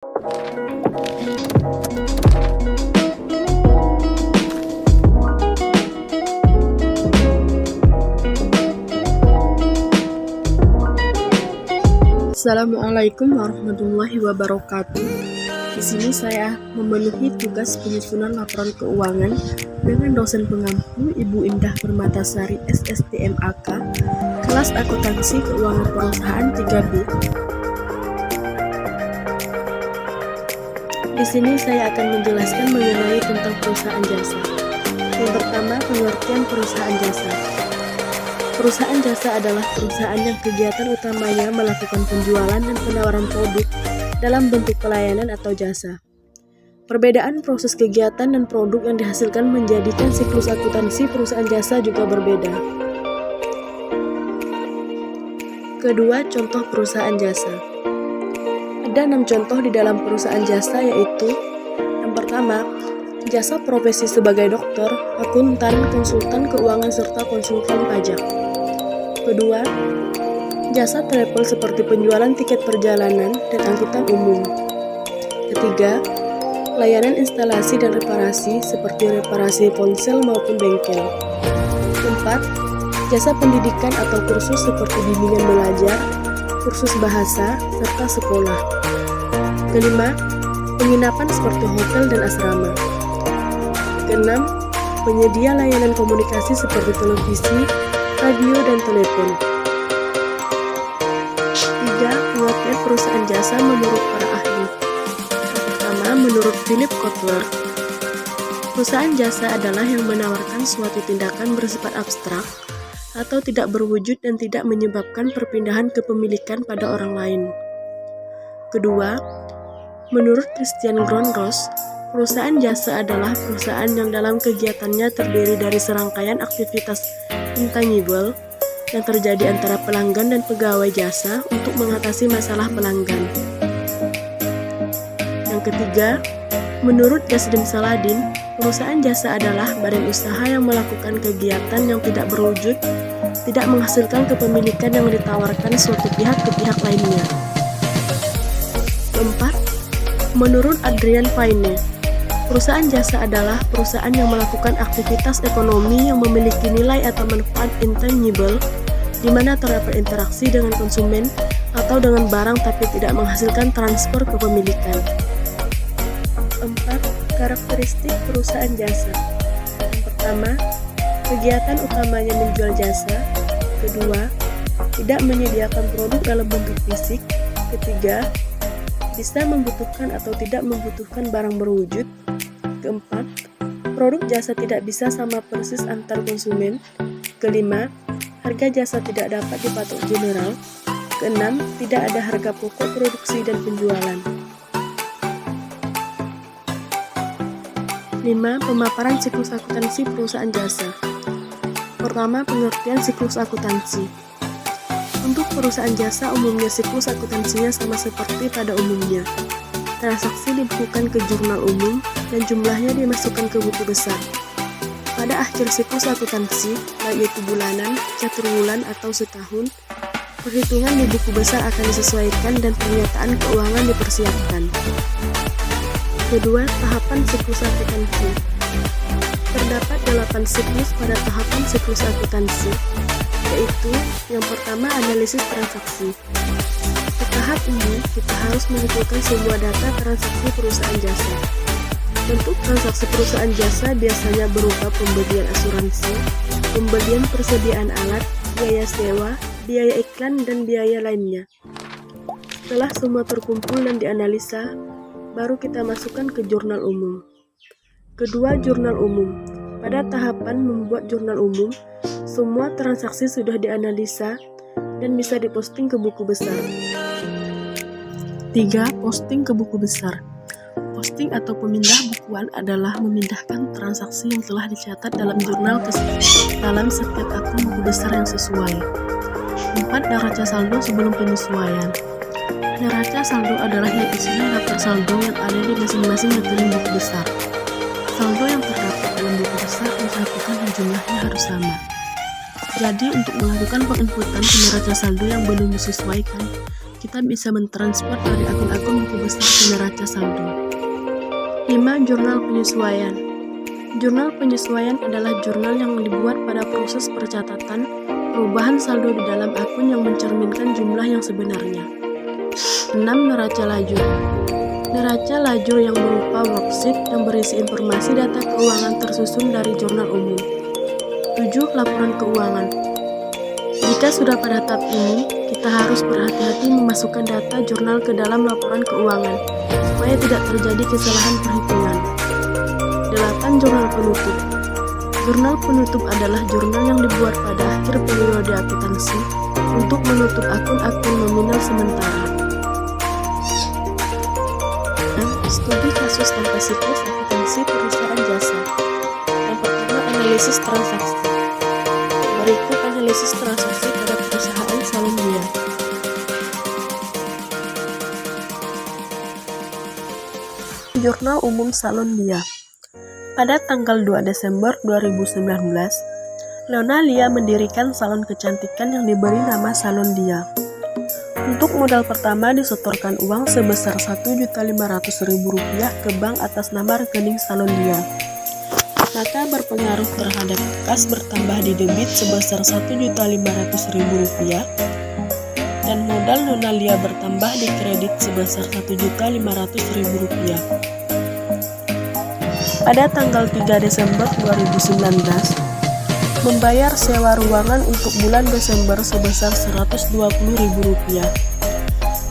Assalamualaikum warahmatullahi wabarakatuh. Di sini saya memenuhi tugas penyusunan laporan keuangan dengan dosen pengampu Ibu Indah Permatasari SSTMAK, kelas akuntansi keuangan perusahaan 3B. Di sini saya akan menjelaskan mengenai tentang perusahaan jasa. Yang pertama, pengertian perusahaan jasa. Perusahaan jasa adalah perusahaan yang kegiatan utamanya melakukan penjualan dan penawaran produk dalam bentuk pelayanan atau jasa. Perbedaan proses kegiatan dan produk yang dihasilkan menjadikan siklus akuntansi perusahaan jasa juga berbeda. Kedua, contoh perusahaan jasa. Ada 6 contoh di dalam perusahaan jasa, yaitu yang pertama, jasa profesi sebagai dokter, akuntan, konsultan keuangan, serta konsultan pajak. Kedua, jasa travel seperti penjualan tiket perjalanan dan angkutan umum. Ketiga, layanan instalasi dan reparasi seperti reparasi ponsel maupun bengkel. Keempat, jasa pendidikan atau kursus seperti bimbingan belajar, kursus bahasa, serta sekolah. Kelima, penginapan seperti hotel dan asrama. Keenam, penyedia layanan komunikasi seperti televisi, radio, dan telepon. 3. Pengertian perusahaan jasa menurut para ahli. Pertama, menurut Philip Kotler, perusahaan jasa adalah yang menawarkan suatu tindakan bersifat abstrak atau tidak berwujud dan tidak menyebabkan perpindahan kepemilikan pada orang lain. Kedua, menurut Christian Grondros, perusahaan jasa adalah perusahaan yang dalam kegiatannya terdiri dari serangkaian aktivitas intangible yang terjadi antara pelanggan dan pegawai jasa untuk mengatasi masalah pelanggan. Yang ketiga, menurut Jasdin Saladin, perusahaan jasa adalah badan usaha yang melakukan kegiatan yang tidak berwujud, tidak menghasilkan kepemilikan yang ditawarkan suatu pihak ke pihak lainnya. Keempat, menurut Adrian Paine, perusahaan jasa adalah perusahaan yang melakukan aktivitas ekonomi yang memiliki nilai atau manfaat intangible, di mana terdapat interaksi dengan konsumen atau dengan barang tapi tidak menghasilkan transfer kepemilikan. 4. Karakteristik perusahaan jasa. Yang pertama, kegiatan utamanya menjual jasa. Kedua, tidak menyediakan produk dalam bentuk fisik. Ketiga, bisa membutuhkan atau tidak membutuhkan barang berwujud. Keempat, produk jasa tidak bisa sama persis antar konsumen. Kelima, harga jasa tidak dapat dipatok general. Keenam, tidak ada harga pokok produksi dan penjualan. 5. Pemaparan siklus akuntansi perusahaan jasa. Pertama, pengertian siklus akuntansi. Untuk perusahaan jasa, umumnya siklus akuntansinya sama seperti pada umumnya. Transaksi dibukukan ke jurnal umum dan jumlahnya dimasukkan ke buku besar. Pada akhir siklus akuntansi, baik itu bulanan, caturwulan, atau setahun, perhitungan di buku besar akan disesuaikan dan pernyataan keuangan dipersiapkan. Kedua, tahapan siklus akuntansi. Terdapat 8 siklus pada tahapan siklus akuntansi, yaitu yang pertama, analisis transaksi. Di tahap ini, kita harus mengumpulkan semua data transaksi perusahaan jasa. Bentuk transaksi perusahaan jasa biasanya berupa pembelian asuransi, pembelian persediaan alat, biaya sewa, biaya iklan, dan biaya lainnya. Setelah semua terkumpul dan dianalisa, baru kita masukkan ke jurnal umum. Kedua, jurnal umum. Pada tahapan membuat jurnal umum, semua transaksi sudah dianalisa dan bisa diposting ke buku besar. 3. Posting ke buku besar. Posting atau pemindah bukuan adalah memindahkan transaksi yang telah dicatat dalam jurnal ke dalam setiap akun buku besar yang sesuai. 4. Neraca saldo sebelum penyesuaian. Neraca saldo adalah yang isinya daftar saldo yang ada di masing-masing rekening buku besar. Saldo yang terdapat dalam buku besar dilakukan dan jumlahnya harus sama. Jadi, untuk melakukan penginputan ke neraca saldo yang belum disesuaikan, kita bisa mentransfer dari akun-akun buku besar ke neraca saldo. 5. Jurnal penyesuaian. Jurnal penyesuaian adalah jurnal yang dibuat pada proses percatatan perubahan saldo di dalam akun yang mencerminkan jumlah yang sebenarnya. 6. Neraca lajur. Neraca lajur yang berupa worksheet yang berisi informasi data keuangan tersusun dari jurnal umum. 7. Laporan keuangan. Jika sudah pada tahap ini, kita harus berhati-hati memasukkan data jurnal ke dalam laporan keuangan, supaya tidak terjadi kesalahan perhitungan. 8. Jurnal penutup. Jurnal penutup adalah jurnal yang dibuat pada akhir periode akuntansi untuk menutup akun-akun nominal sementara. Studi kasus tanpa siklus akuntansi perusahaan jasa. Yang pertama, analisis transaksi. Berikut analisis transaksi pada perusahaan Salondia. Jurnal Umum Salondia. Pada tanggal 2 Desember 2019, Leona Lia mendirikan salon kecantikan yang diberi nama Salondia. Untuk modal pertama disetorkan uang sebesar Rp1.500.000 ke bank atas nama rekening Salondia. Maka berpengaruh terhadap kas bertambah di debit sebesar Rp1.500.000 dan modal Nona Lia bertambah di kredit sebesar Rp1.500.000. Pada tanggal 3 Desember 2019, membayar sewa ruangan untuk bulan Desember sebesar Rp120.000,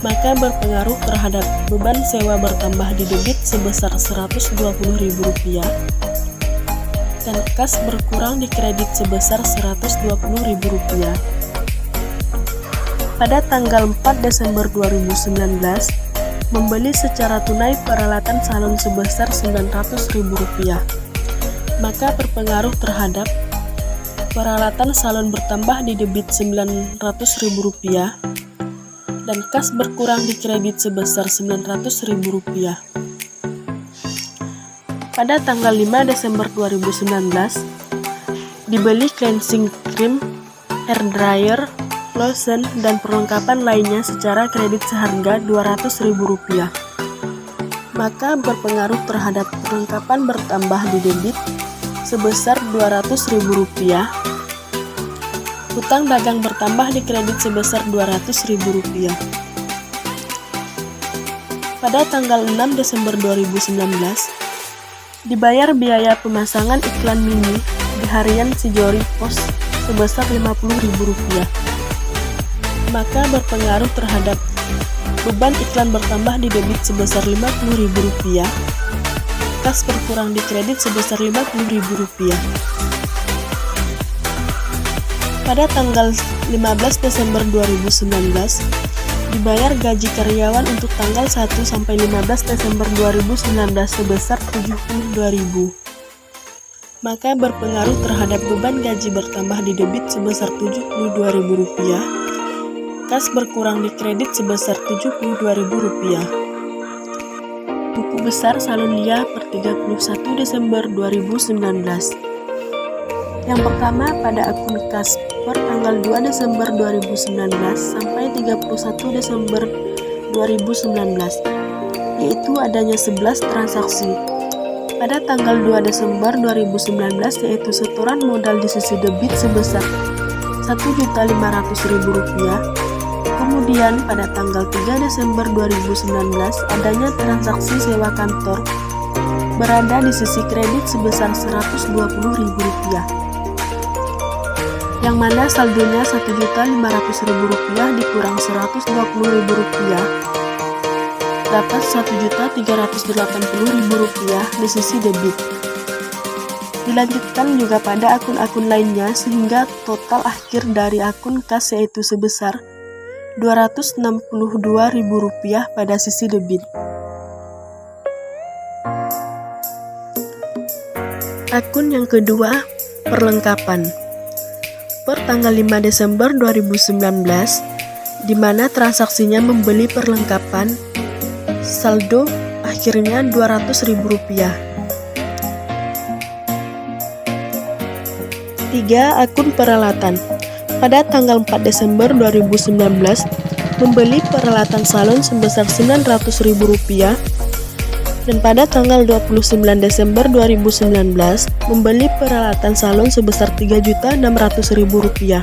maka berpengaruh terhadap beban sewa bertambah di debit sebesar Rp120.000 dan kas berkurang di kredit sebesar Rp120.000. Pada tanggal 4 Desember 2019, membeli secara tunai peralatan salon sebesar Rp900.000, maka berpengaruh terhadap peralatan salon bertambah di debit Rp900.000 dan kas berkurang di kredit sebesar Rp900.000. Pada tanggal 5 Desember 2019, dibeli cleansing cream, hair dryer, lotion, dan perlengkapan lainnya secara kredit seharga Rp200.000. Maka berpengaruh terhadap perlengkapan bertambah di debit sebesar Rp200.000, hutang dagang bertambah di kredit sebesar Rp200.000. Pada tanggal 6 Desember 2019, dibayar biaya pemasangan iklan mini di harian Sijori Pos sebesar Rp50.000. Maka berpengaruh terhadap beban iklan bertambah di debit sebesar Rp50.000, kas berkurang di kredit sebesar Rp50.000. Pada tanggal 15 Desember 2019, dibayar gaji karyawan untuk tanggal 1 sampai 15 Desember 2019 sebesar Rp72.000. Maka berpengaruh terhadap beban gaji bertambah di debit sebesar Rp72.000, kas berkurang di kredit sebesar Rp72.000. Buku besar Salondia per 31 Desember 2019. Yang pertama pada akun kas per tanggal 2 Desember 2019 sampai 31 Desember 2019, yaitu adanya 11 transaksi. Pada tanggal 2 Desember 2019 yaitu setoran modal di sisi debit sebesar Rp1.500.000. Kemudian pada tanggal 3 Desember 2019 adanya transaksi sewa kantor berada di sisi kredit sebesar Rp120.000, yang mana saldonya Rp1.500.000 dikurang Rp120.000 dapat Rp1.380.000 di sisi debit. Dilanjutkan juga pada akun-akun lainnya sehingga total akhir dari akun kas yaitu sebesar Rp262.000 pada sisi debit. Akun yang kedua, perlengkapan. Per tanggal 5 Desember 2019, di mana transaksinya membeli perlengkapan, saldo akhirnya Rp200.000. 3. Akun peralatan. Pada tanggal 4 Desember 2019, membeli peralatan salon sebesar Rp900.000, dan pada tanggal 29 Desember 2019 membeli peralatan salon sebesar Rp3.600.000.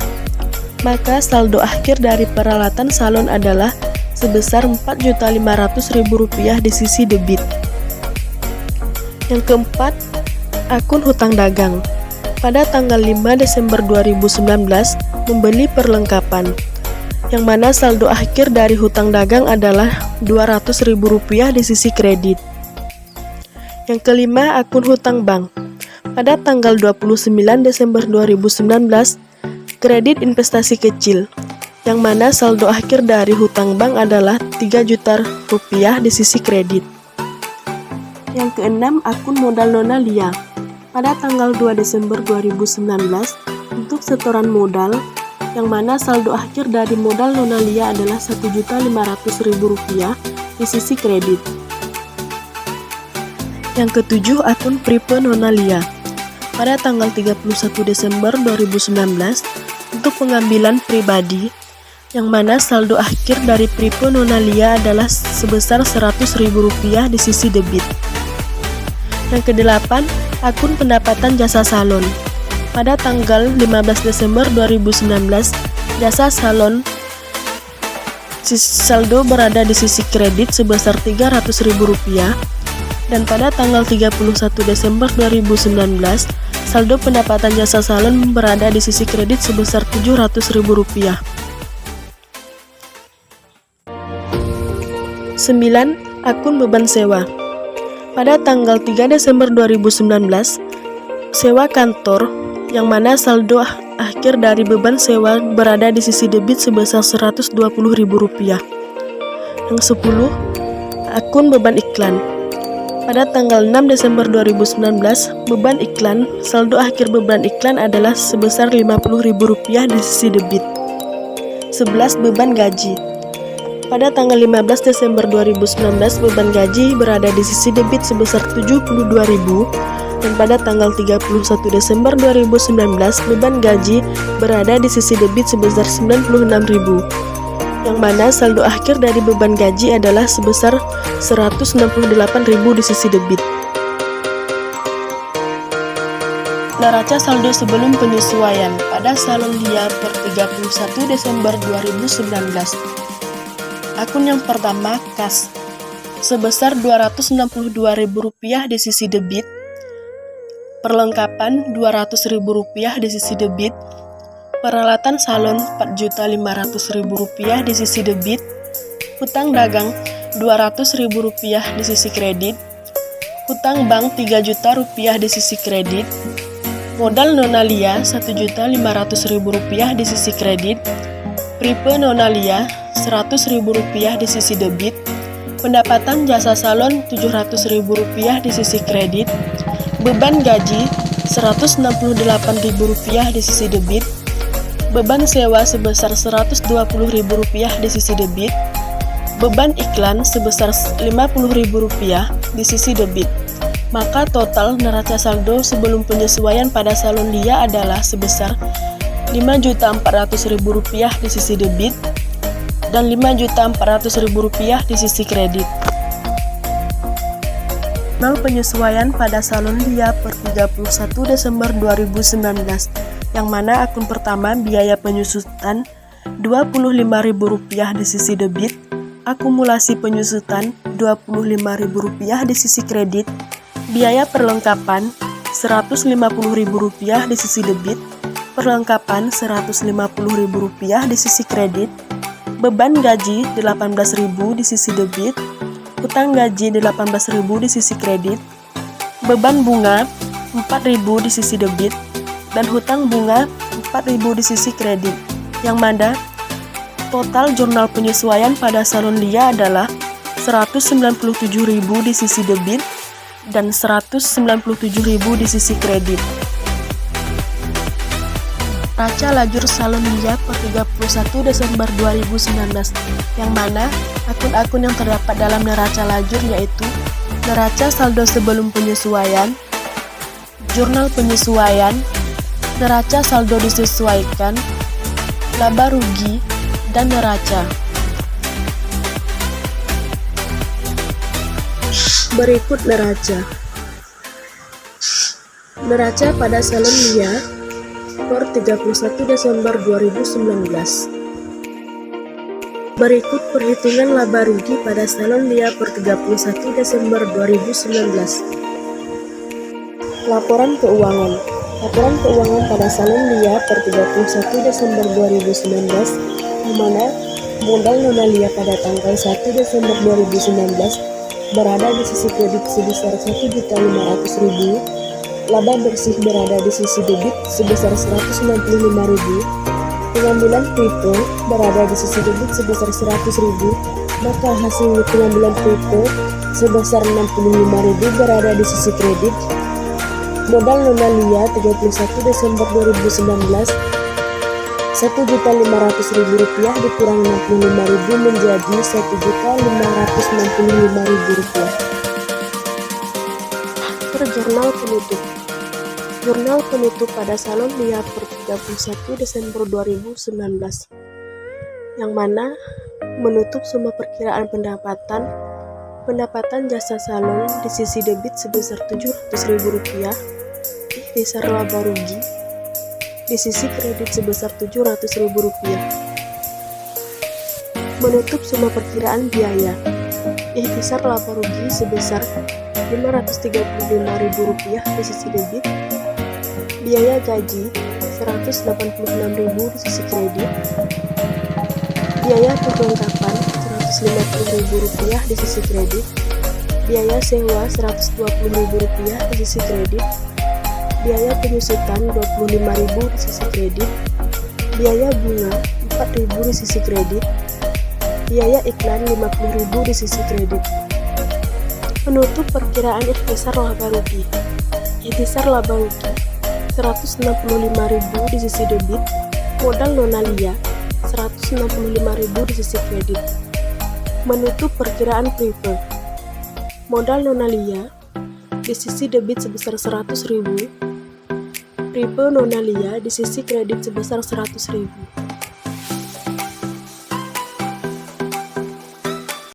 Maka saldo akhir dari peralatan salon adalah sebesar Rp4.500.000 di sisi debit. Yang keempat, akun hutang dagang. Pada tanggal 5 Desember 2019 membeli perlengkapan, yang mana saldo akhir dari hutang dagang adalah Rp200.000 di sisi kredit. Yang kelima, akun hutang bank. Pada tanggal 29 Desember 2019, kredit investasi kecil, yang mana saldo akhir dari hutang bank adalah Rp3 juta di sisi kredit. Yang keenam, akun modal Nona Lia. Pada tanggal 2 Desember 2019, untuk setoran modal, yang mana saldo akhir dari modal Nona Lia adalah Rp1.500.000 di sisi kredit. Yang ketujuh, akun Pripe Nona Lia. Pada tanggal 31 Desember 2019, untuk pengambilan pribadi, yang mana saldo akhir dari Pripe Nona Lia adalah sebesar Rp100.000 di sisi debit. Yang kedelapan, akun pendapatan jasa salon. Pada tanggal 15 Desember 2019, jasa salon saldo berada di sisi kredit sebesar Rp300.000, dan pada tanggal 31 Desember 2019, saldo pendapatan jasa salon berada di sisi kredit sebesar Rp700.000. 9. Akun beban sewa. Pada tanggal 3 Desember 2019, sewa kantor, yang mana saldo akhir dari beban sewa berada di sisi debit sebesar Rp120.000. Yang 10. Akun beban iklan. Pada tanggal 6 Desember 2019, beban iklan, saldo akhir beban iklan adalah sebesar Rp50.000 di sisi debit. 11. Beban gaji. Pada tanggal 15 Desember 2019, beban gaji berada di sisi debit sebesar Rp72.000, dan pada tanggal 31 Desember 2019, beban gaji berada di sisi debit sebesar Rp96.000, yang mana saldo akhir dari beban gaji adalah sebesar Rp168.000 di sisi debit. Neraca saldo sebelum penyesuaian pada salon Lia per 31 Desember 2019. Akun yang pertama, kas, sebesar Rp262.000 di sisi debit. Perlengkapan Rp200.000 di sisi debit. Peralatan salon Rp4.500.000 di sisi debit. Hutang dagang Rp200.000 di sisi kredit. Hutang bank Rp3 juta di sisi kredit. Modal Nona Lia Rp1.500.000 di sisi kredit. Pripe Nona Lia Rp100.000 di sisi debit. Pendapatan jasa salon Rp700.000 di sisi kredit. Beban gaji Rp168.000 di sisi debit. Beban sewa sebesar Rp120.000 di sisi debit. Beban iklan sebesar Rp50.000 di sisi debit. Maka total neraca saldo sebelum penyesuaian pada salon Lia adalah sebesar Rp5.400.000 di sisi debit dan Rp5.400.000 di sisi kredit. Nol penyesuaian pada salon Lia per 31 Desember 2019, yang mana akun pertama biaya penyusutan Rp25.000 di sisi debit, akumulasi penyusutan Rp25.000 di sisi kredit, biaya perlengkapan Rp150.000 di sisi debit, perlengkapan Rp150.000 di sisi kredit, beban gaji Rp18.000 di sisi debit, hutang gaji Rp18.000 di sisi kredit, beban bunga Rp4.000 di sisi debit, dan hutang bunga Rp4.000 di sisi kredit, yang mana total jurnal penyesuaian pada salon Lia adalah Rp197.000 di sisi debit dan Rp197.000 di sisi kredit. Neraca lajur salon Lia per 31 Desember 2019, yang mana akun-akun yang terdapat dalam neraca lajur yaitu neraca saldo sebelum penyesuaian, jurnal penyesuaian, neraca saldo disesuaikan, laba rugi, dan neraca. Berikut neraca. Neraca pada salon Lia per 31 Desember 2019. Berikut perhitungan laba rugi pada salon Lia per 31 Desember 2019. Laporan keuangan. Laporan keuangan pada salon Lia per 31 Desember 2019, di mana modal nona Lia pada tanggal 1 Desember 2019 berada di sisi kredit sebesar 1.500.000, laba bersih berada di sisi debit sebesar 165.000, pengambilan prepaid berada di sisi debit sebesar 100.000, maka hasil pengambilan prepaid sebesar 65.000 berada di sisi kredit. Modal nona Lia 31 Desember 2019 Rp1.500.000 dikurang 65.000 menjadi Rp1.565.000. Per jurnal penutup. Jurnal penutup pada salon Lia per 31 Desember 2019, yang mana menutup semua perkiraan pendapatan jasa salon di sisi debit sebesar Rp700.000, ikhtisar laba rugi di sisi kredit sebesar Rp700.000. Menutup semua perkiraan biaya, ikhtisar laba rugi sebesar Rp535.000 di sisi debit, biaya gaji Rp186.000 di sisi kredit, biaya perlengkapan Rp150.000 di sisi kredit, biaya sewa Rp120.000 di sisi kredit, biaya penyusutan Rp25.000 di sisi kredit, biaya bunga Rp4.000 di sisi kredit, biaya iklan Rp50.000 di sisi kredit. Penutup perkiraan ikhtisar laba rugi. Ikhtisar laba rugi Rp165.000 di sisi debit, modal nona Lia Rp165.000 di sisi kredit. Menutup perkiraan prepaid. Modal nona Lia di sisi debit sebesar Rp100.000, prepaid nona Lia di sisi kredit sebesar Rp100.000.